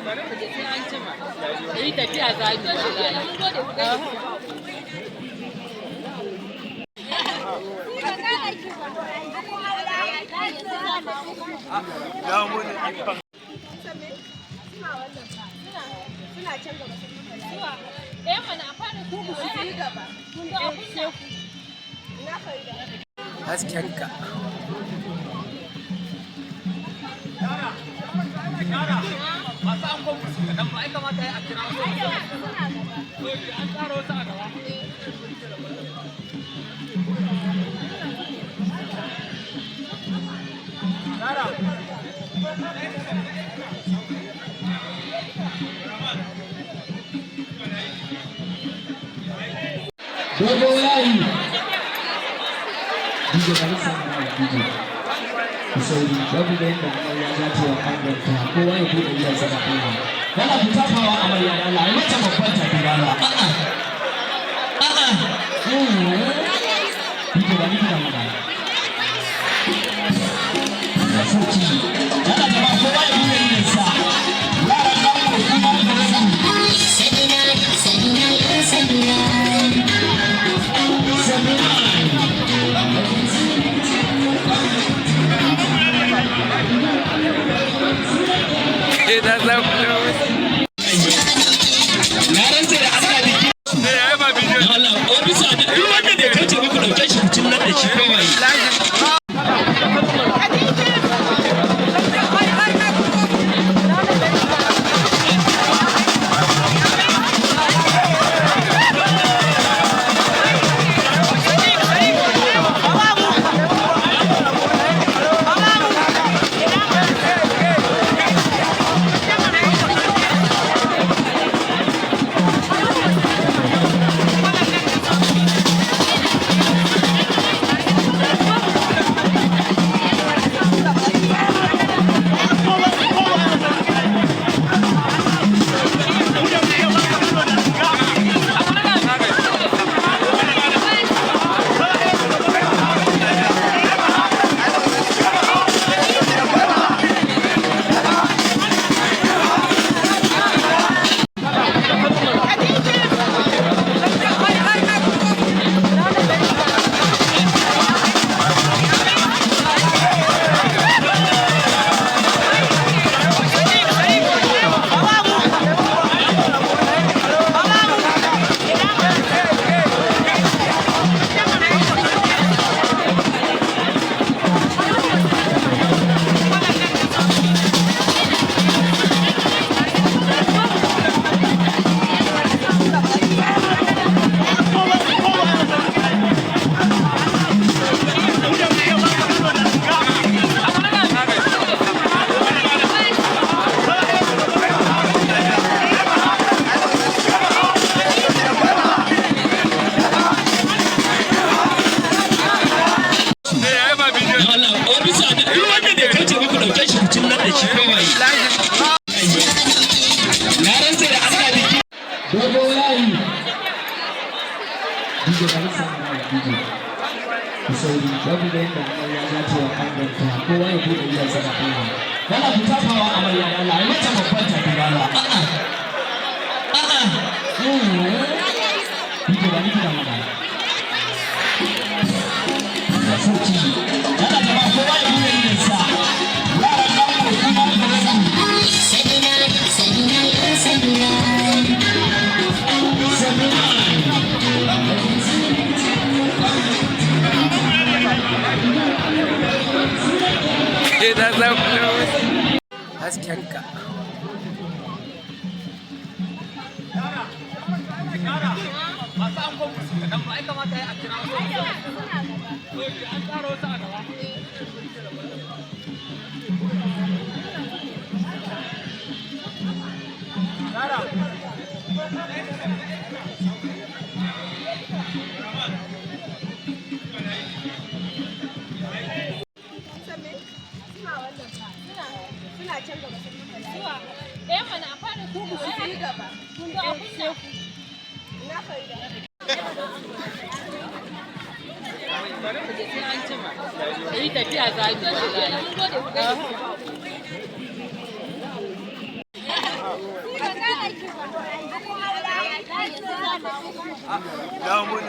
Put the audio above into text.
bari mu je sai an jima. Yi tafiya za mu haskenka masu an kwan musu kaɗan ba ai kamata ya a kira wasu an tsara wasu a gaba dogo yayi DJ bari samu DJ sauri babu da yadda amarya za ta yi kanganta kowa ya buɗe iya saka kuma kana ku tafawa amarya da Allah ai mata babban tafi da Allah DJ bari kana magana ya sauki yana da kowa ya buɗe iya sa yaran nan ko kuma da su sabina That's how close. Allah, ofisa da duk wanda da kace muku dauke shi mutum nan da shi kawai. sauri babu da yadda amarya za ta yi kanganta kowa ya buɗe iya saka kuma kana ku tafawa amarya da Allah ai mata babban tafi da Allah DJ bari kana magana ya sauki yana da kowa ya buɗe iya sa yaran nan ko kuma da su sabina That's how close. Haskenka masu an kwan musu kaɗan ba ai kamata ya a kira wasu an tsara wasu a gaba bari mu je sai an jima. Yi tafiya za mu Na mun